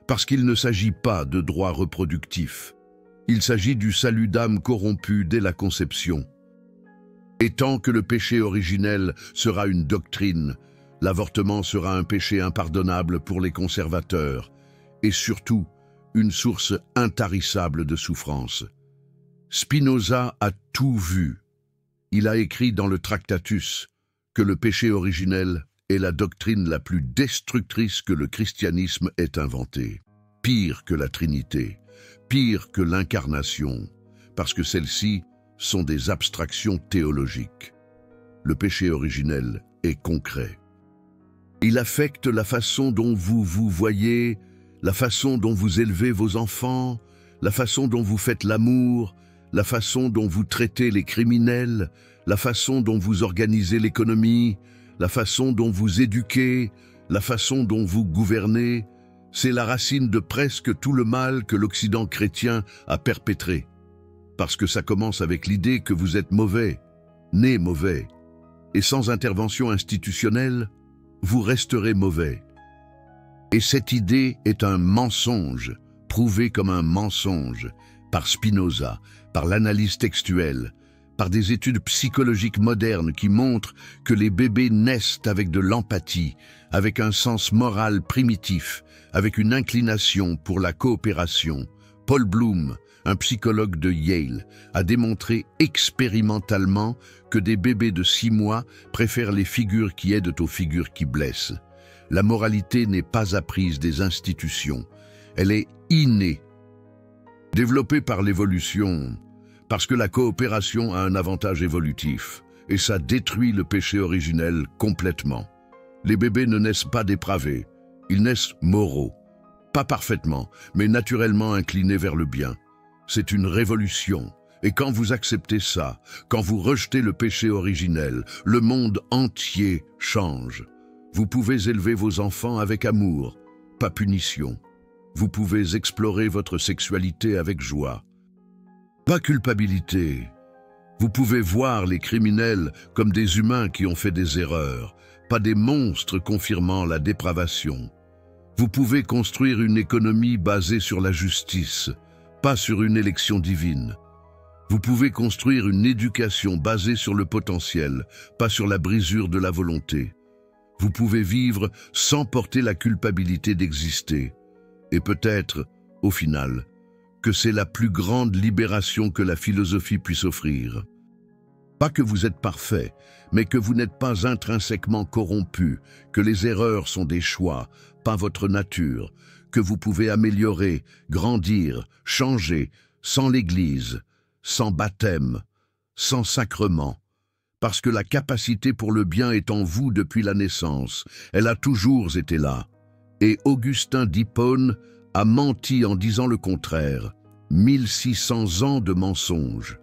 parce qu'il ne s'agit pas de droits reproductifs. Il s'agit du salut d'âme corrompue dès la conception. Et tant que le péché originel sera une doctrine, l'avortement sera un péché impardonnable pour les conservateurs, et surtout, une source intarissable de souffrance. Spinoza a tout vu. Il a écrit dans le Tractatus que le péché originel est la doctrine la plus destructrice que le christianisme ait inventée. Pire que la Trinité, pire que l'incarnation, parce que celles-ci sont des abstractions théologiques. Le péché originel est concret. Il affecte la façon dont vous vous voyez, la façon dont vous élevez vos enfants, la façon dont vous faites l'amour, la façon dont vous traitez les criminels, la façon dont vous organisez l'économie, la façon dont vous éduquez, la façon dont vous gouvernez. C'est la racine de presque tout le mal que l'Occident chrétien a perpétré. Parce que ça commence avec l'idée que vous êtes mauvais, né mauvais. Et sans intervention institutionnelle, vous resterez mauvais. Et cette idée est un mensonge, prouvé comme un mensonge, par Spinoza, par l'analyse textuelle, par des études psychologiques modernes qui montrent que les bébés naissent avec de l'empathie, avec un sens moral primitif, avec une inclination pour la coopération. Paul Bloom, un psychologue de Yale, a démontré expérimentalement que des bébés de 6 mois préfèrent les figures qui aident aux figures qui blessent. La moralité n'est pas apprise des institutions, elle est innée. Développée par l'évolution, parce que la coopération a un avantage évolutif, et ça détruit le péché originel complètement. Les bébés ne naissent pas dépravés, ils naissent moraux. Pas parfaitement, mais naturellement inclinés vers le bien. C'est une révolution. Et quand vous acceptez ça, quand vous rejetez le péché originel, le monde entier change. Vous pouvez élever vos enfants avec amour, pas punition. Vous pouvez explorer votre sexualité avec joie, pas culpabilité. Vous pouvez voir les criminels comme des humains qui ont fait des erreurs, pas des monstres confirmant la dépravation. Vous pouvez construire une économie basée sur la justice, pas sur une élection divine. Vous pouvez construire une éducation basée sur le potentiel, pas sur la brisure de la volonté. Vous pouvez vivre sans porter la culpabilité d'exister. Et peut-être, au final, que c'est la plus grande libération que la philosophie puisse offrir. Pas que vous êtes parfait, mais que vous n'êtes pas intrinsèquement corrompu, que les erreurs sont des choix, pas votre nature, que vous pouvez améliorer, grandir, changer, sans l'Église, sans baptême, sans sacrement. Parce que la capacité pour le bien est en vous depuis la naissance, elle a toujours été là. Et Augustin d'Hippone a menti en disant le contraire. 1600 ans de mensonges,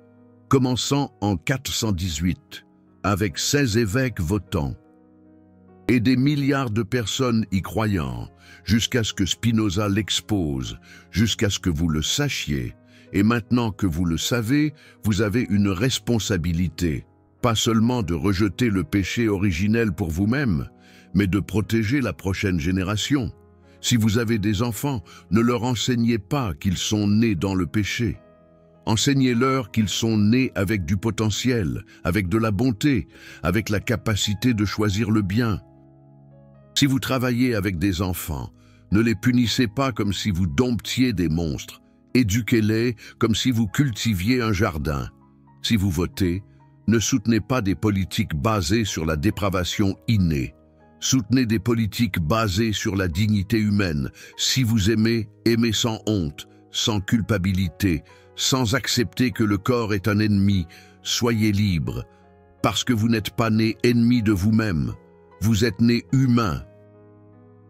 commençant en 418, avec 16 évêques votants, et des milliards de personnes y croyant, jusqu'à ce que Spinoza l'expose, jusqu'à ce que vous le sachiez. Et maintenant que vous le savez, vous avez une responsabilité, pas seulement de rejeter le péché originel pour vous-même, mais de protéger la prochaine génération. Si vous avez des enfants, ne leur enseignez pas qu'ils sont nés dans le péché. Enseignez-leur qu'ils sont nés avec du potentiel, avec de la bonté, avec la capacité de choisir le bien. Si vous travaillez avec des enfants, ne les punissez pas comme si vous domptiez des monstres. Éduquez-les comme si vous cultiviez un jardin. Si vous votez, ne soutenez pas des politiques basées sur la dépravation innée. Soutenez des politiques basées sur la dignité humaine. Si vous aimez, aimez sans honte, sans culpabilité, sans accepter que le corps est un ennemi. Soyez libre, parce que vous n'êtes pas né ennemi de vous-même. Vous êtes né humain.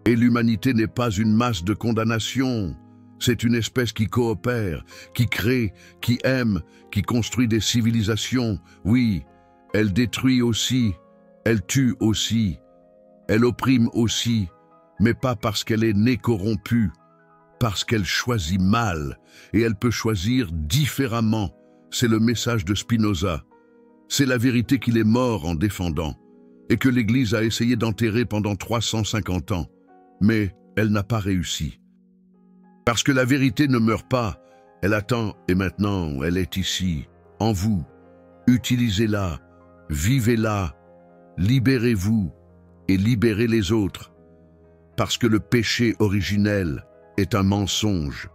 Et l'humanité n'est pas une masse de condamnation. C'est une espèce qui coopère, qui crée, qui aime, qui construit des civilisations. Oui, elle détruit aussi, elle tue aussi. Elle opprime aussi, mais pas parce qu'elle est née corrompue, parce qu'elle choisit mal, et elle peut choisir différemment. C'est le message de Spinoza. C'est la vérité qu'il est mort en défendant, et que l'Église a essayé d'enterrer pendant 350 ans. Mais elle n'a pas réussi. Parce que la vérité ne meurt pas, elle attend, et maintenant elle est ici, en vous. Utilisez-la, vivez-la, libérez-vous, et libérer les autres, parce que le péché originel est un mensonge.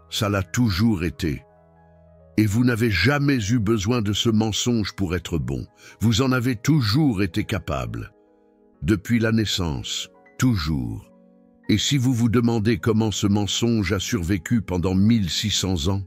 Ça l'a toujours été. Et vous n'avez jamais eu besoin de ce mensonge pour être bon. Vous en avez toujours été capable. Depuis la naissance, toujours. Et si vous vous demandez comment ce mensonge a survécu pendant 1600 ans,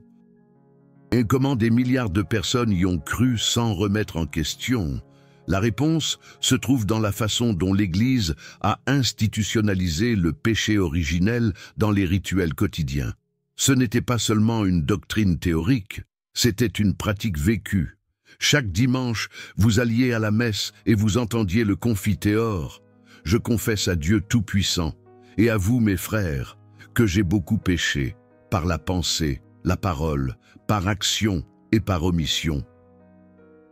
et comment des milliards de personnes y ont cru sans remettre en question, la réponse se trouve dans la façon dont l'Église a institutionnalisé le péché originel dans les rituels quotidiens. Ce n'était pas seulement une doctrine théorique, c'était une pratique vécue. Chaque dimanche, vous alliez à la messe et vous entendiez le confiteor. Je confesse à Dieu Tout-Puissant et à vous, mes frères, que j'ai beaucoup péché, par la pensée, la parole, par action et par omission.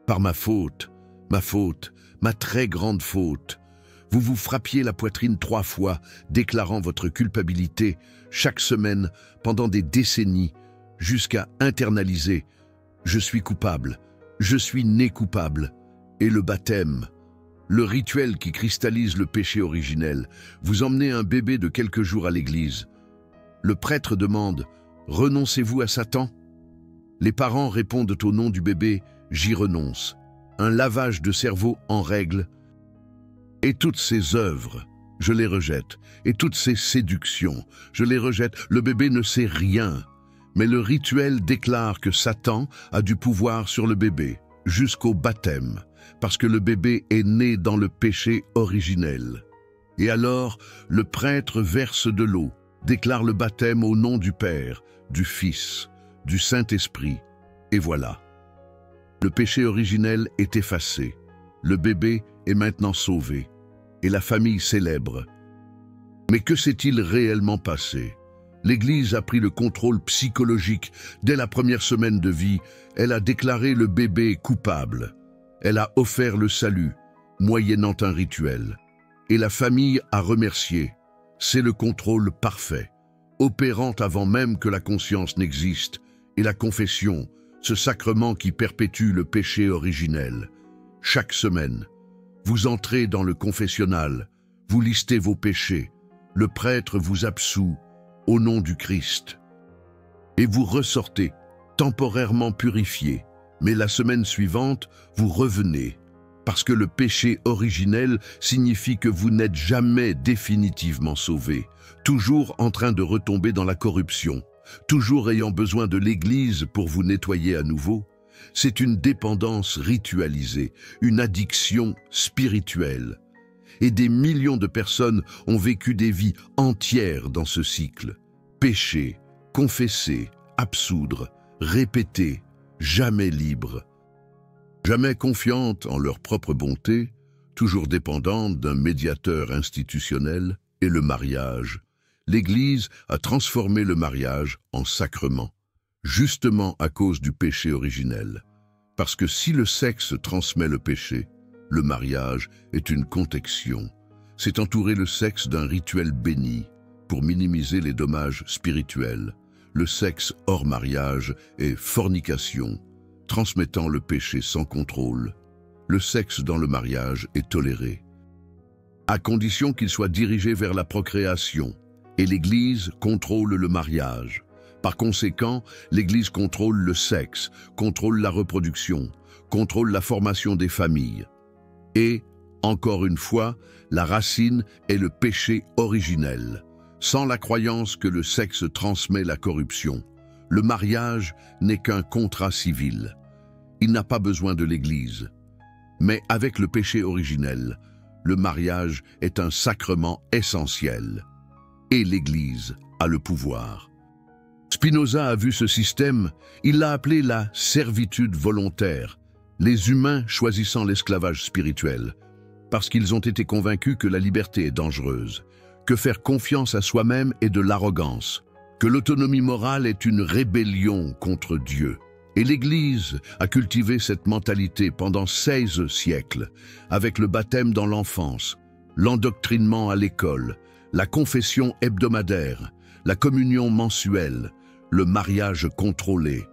Par ma faute, ma très grande faute. Vous vous frappiez la poitrine 3 fois, déclarant votre culpabilité chaque semaine pendant des décennies, jusqu'à internaliser « Je suis coupable, je suis né coupable » et le baptême. Le rituel qui cristallise le péché originel. Vous emmenez un bébé de quelques jours à l'église. Le prêtre demande « Renoncez-vous à Satan ?» Les parents répondent au nom du bébé « J'y renonce ». Un lavage de cerveau en règle. Et toutes ces œuvres, je les rejette. Et toutes ces séductions, je les rejette. Le bébé ne sait rien. Mais le rituel déclare que Satan a du pouvoir sur le bébé, jusqu'au baptême, parce que le bébé est né dans le péché originel. Et alors, le prêtre verse de l'eau, déclare le baptême au nom du Père, du Fils, du Saint-Esprit, et voilà. Le péché originel est effacé, le bébé est maintenant sauvé, et la famille célèbre. Mais que s'est-il réellement passé? L'Église a pris le contrôle psychologique. Dès la première semaine de vie, elle a déclaré le bébé coupable. Elle a offert le salut, moyennant un rituel. Et la famille a remercié. C'est le contrôle parfait, opérant avant même que la conscience n'existe, et la confession, ce sacrement qui perpétue le péché originel. Chaque semaine, vous entrez dans le confessionnal, vous listez vos péchés, le prêtre vous absout au nom du Christ. Et vous ressortez, temporairement purifié, mais la semaine suivante, vous revenez, parce que le péché originel signifie que vous n'êtes jamais définitivement sauvé, toujours en train de retomber dans la corruption, toujours ayant besoin de l'Église pour vous nettoyer à nouveau. C'est une dépendance ritualisée, une addiction spirituelle. Et des millions de personnes ont vécu des vies entières dans ce cycle. Pécher, confesser, absoudre, répéter, jamais libres. Jamais confiantes en leur propre bonté, toujours dépendantes d'un médiateur institutionnel et le mariage. L'Église a transformé le mariage en sacrement, justement à cause du péché originel. Parce que si le sexe transmet le péché, le mariage est une contection. C'est entourer le sexe d'un rituel béni pour minimiser les dommages spirituels. Le sexe hors mariage est fornication, transmettant le péché sans contrôle. Le sexe dans le mariage est toléré, à condition qu'il soit dirigé vers la procréation, et l'Église contrôle le mariage. Par conséquent, l'Église contrôle le sexe, contrôle la reproduction, contrôle la formation des familles. Et, encore une fois, la racine est le péché originel, sans la croyance que le sexe transmet la corruption. Le mariage n'est qu'un contrat civil. Il n'a pas besoin de l'Église. Mais avec le péché originel, le mariage est un sacrement essentiel. Et l'Église a le pouvoir. Spinoza a vu ce système, il l'a appelé la servitude volontaire, les humains choisissant l'esclavage spirituel, parce qu'ils ont été convaincus que la liberté est dangereuse, que faire confiance à soi-même est de l'arrogance, que l'autonomie morale est une rébellion contre Dieu. Et l'Église a cultivé cette mentalité pendant 16 siècles, avec le baptême dans l'enfance, l'endoctrinement à l'école, la confession hebdomadaire, la communion mensuelle, le mariage contrôlé.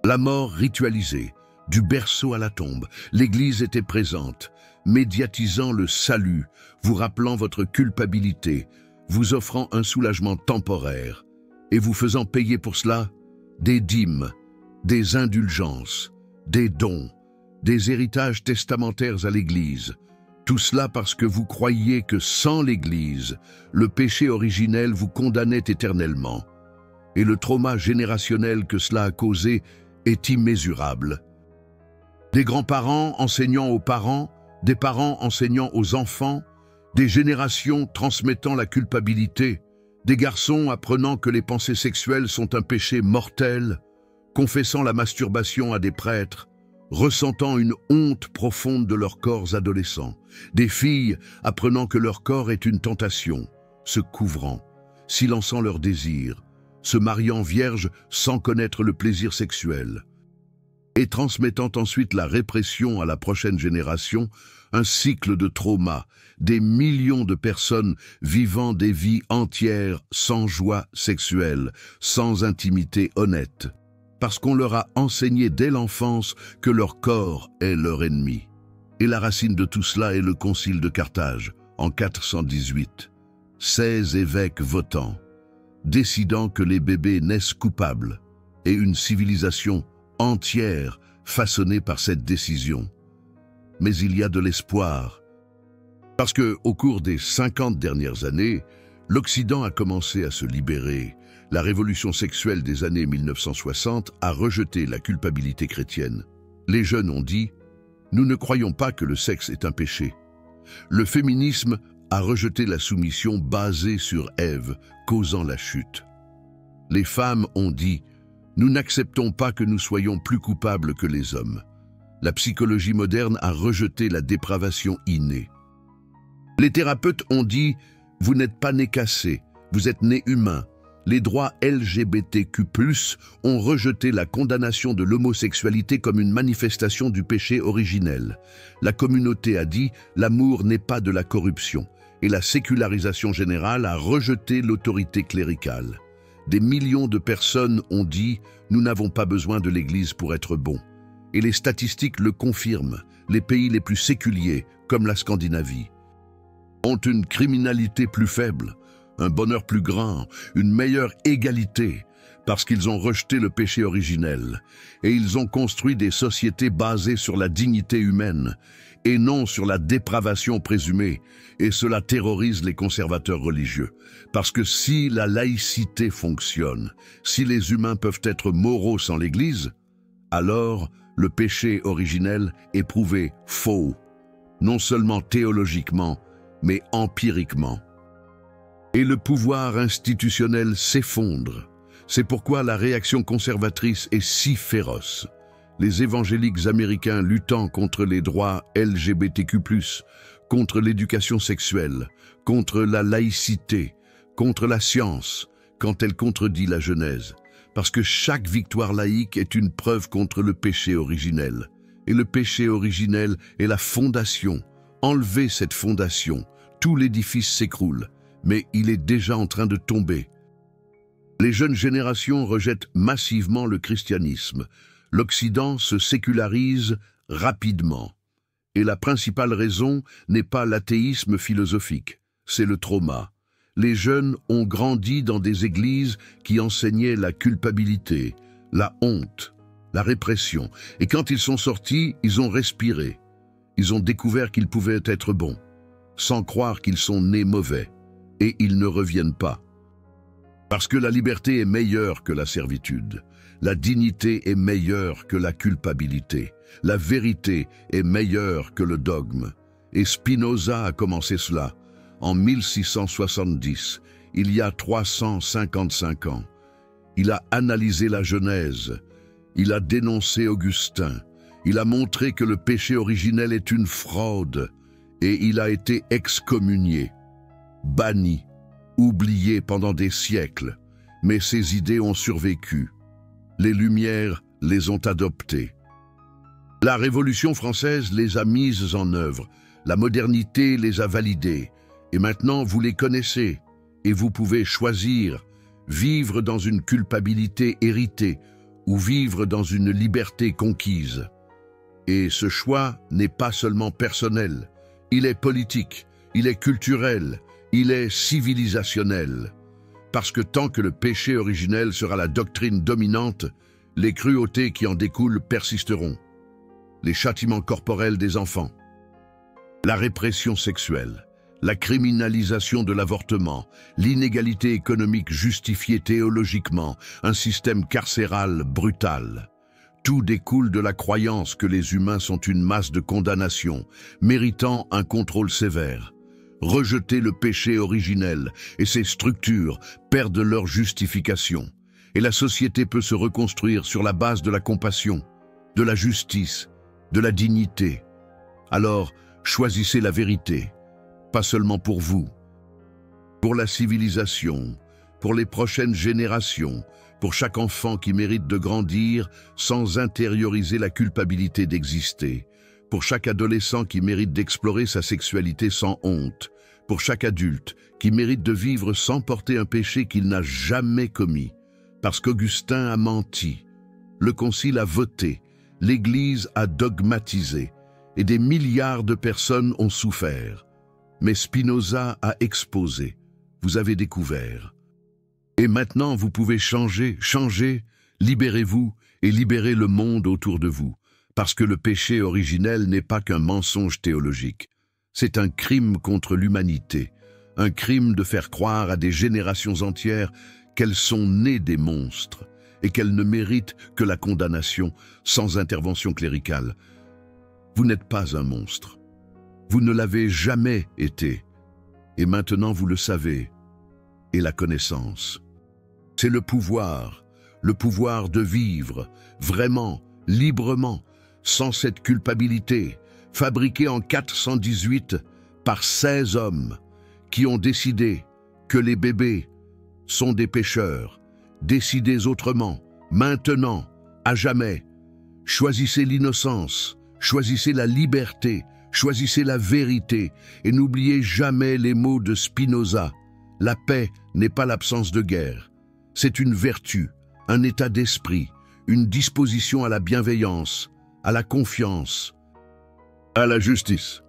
La mort ritualisée, du berceau à la tombe, l'Église était présente, médiatisant le salut, vous rappelant votre culpabilité, vous offrant un soulagement temporaire, et vous faisant payer pour cela des dîmes, des indulgences, des dons, des héritages testamentaires à l'Église. Tout cela parce que vous croyiez que sans l'Église, le péché originel vous condamnait éternellement. Et le trauma générationnel que cela a causé est immesurable. Des grands-parents enseignant aux parents, des parents enseignant aux enfants, des générations transmettant la culpabilité, des garçons apprenant que les pensées sexuelles sont un péché mortel, confessant la masturbation à des prêtres, ressentant une honte profonde de leurs corps adolescents, des filles apprenant que leur corps est une tentation, se couvrant, silençant leurs désirs, se mariant vierges sans connaître le plaisir sexuel, et transmettant ensuite la répression à la prochaine génération, un cycle de trauma, des millions de personnes vivant des vies entières sans joie sexuelle, sans intimité honnête, parce qu'on leur a enseigné dès l'enfance que leur corps est leur ennemi. Et la racine de tout cela est le Concile de Carthage, en 418. 16 évêques votants, décidant que les bébés naissent coupables, et une civilisation entière façonnée par cette décision. Mais il y a de l'espoir, parce que, au cours des 50 dernières années, l'Occident a commencé à se libérer. La révolution sexuelle des années 1960 a rejeté la culpabilité chrétienne. Les jeunes ont dit « Nous ne croyons pas que le sexe est un péché ». Le féminisme a rejeté la soumission basée sur Ève, causant la chute. Les femmes ont dit « Nous n'acceptons pas que nous soyons plus coupables que les hommes ». La psychologie moderne a rejeté la dépravation innée. Les thérapeutes ont dit « Vous n'êtes pas né cassé, vous êtes né humain ». Les droits LGBTQ+, ont rejeté la condamnation de l'homosexualité comme une manifestation du péché originel. La communauté a dit « L'amour n'est pas de la corruption » et la sécularisation générale a rejeté l'autorité cléricale. Des millions de personnes ont dit « Nous n'avons pas besoin de l'Église pour être bons ». Et les statistiques le confirment. Les pays les plus séculiers, comme la Scandinavie, ont une criminalité plus faible, un bonheur plus grand, une meilleure égalité, parce qu'ils ont rejeté le péché originel, et ils ont construit des sociétés basées sur la dignité humaine, et non sur la dépravation présumée, et cela terrorise les conservateurs religieux. Parce que si la laïcité fonctionne, si les humains peuvent être moraux sans l'Église, alors le péché originel est prouvé faux, non seulement théologiquement, mais empiriquement. Et le pouvoir institutionnel s'effondre. C'est pourquoi la réaction conservatrice est si féroce. Les évangéliques américains luttant contre les droits LGBTQ+, contre l'éducation sexuelle, contre la laïcité, contre la science, quand elle contredit la Genèse. Parce que chaque victoire laïque est une preuve contre le péché originel. Et le péché originel est la fondation. Enlevez cette fondation, tout l'édifice s'écroule. Mais il est déjà en train de tomber. Les jeunes générations rejettent massivement le christianisme. L'Occident se sécularise rapidement. Et la principale raison n'est pas l'athéisme philosophique, c'est le trauma. Les jeunes ont grandi dans des églises qui enseignaient la culpabilité, la honte, la répression. Et quand ils sont sortis, ils ont respiré. Ils ont découvert qu'ils pouvaient être bons, sans croire qu'ils sont nés mauvais. Et ils ne reviennent pas. Parce que la liberté est meilleure que la servitude, la dignité est meilleure que la culpabilité, la vérité est meilleure que le dogme. Et Spinoza a commencé cela en 1670, il y a 355 ans. Il a analysé la Genèse, il a dénoncé Augustin, il a montré que le péché originel est une fraude et il a été excommunié. Banni, oublié pendant des siècles, mais ses idées ont survécu. Les Lumières les ont adoptées. La Révolution française les a mises en œuvre, la modernité les a validées, et maintenant vous les connaissez, et vous pouvez choisir, vivre dans une culpabilité héritée, ou vivre dans une liberté conquise. Et ce choix n'est pas seulement personnel, il est politique, il est culturel, il est civilisationnel, parce que tant que le péché originel sera la doctrine dominante, Les cruautés qui en découlent persisteront. Les châtiments corporels des enfants. La répression sexuelle, la criminalisation de l'avortement, l'inégalité économique justifiée théologiquement, un système carcéral brutal. Tout découle de la croyance que les humains sont une masse de condamnation, méritant un contrôle sévère. Rejeter le péché originel et ses structures perdent leur justification. Et la société peut se reconstruire sur la base de la compassion, de la justice, de la dignité. Alors, choisissez la vérité, pas seulement pour vous, pour la civilisation, pour les prochaines générations, pour chaque enfant qui mérite de grandir sans intérioriser la culpabilité d'exister, pour chaque adolescent qui mérite d'explorer sa sexualité sans honte, pour chaque adulte qui mérite de vivre sans porter un péché qu'il n'a jamais commis. Parce qu'Augustin a menti, le Concile a voté, l'Église a dogmatisé, et des milliards de personnes ont souffert. Mais Spinoza a exposé, vous avez découvert. Et maintenant vous pouvez changer, libérez-vous et libérez le monde autour de vous, parce que le péché originel n'est pas qu'un mensonge théologique. C'est un crime contre l'humanité, un crime de faire croire à des générations entières qu'elles sont nées des monstres et qu'elles ne méritent que la condamnation sans intervention cléricale. Vous n'êtes pas un monstre. Vous ne l'avez jamais été. Et maintenant vous le savez. Et la connaissance. C'est le pouvoir de vivre, vraiment, librement, sans cette culpabilité, fabriquée en 418 par 16 hommes qui ont décidé que les bébés sont des pécheurs. Décidez autrement, maintenant, à jamais. Choisissez l'innocence, choisissez la liberté, choisissez la vérité et n'oubliez jamais les mots de Spinoza. La paix n'est pas l'absence de guerre. C'est une vertu, un état d'esprit, une disposition à la bienveillance, à la confiance, à la justice.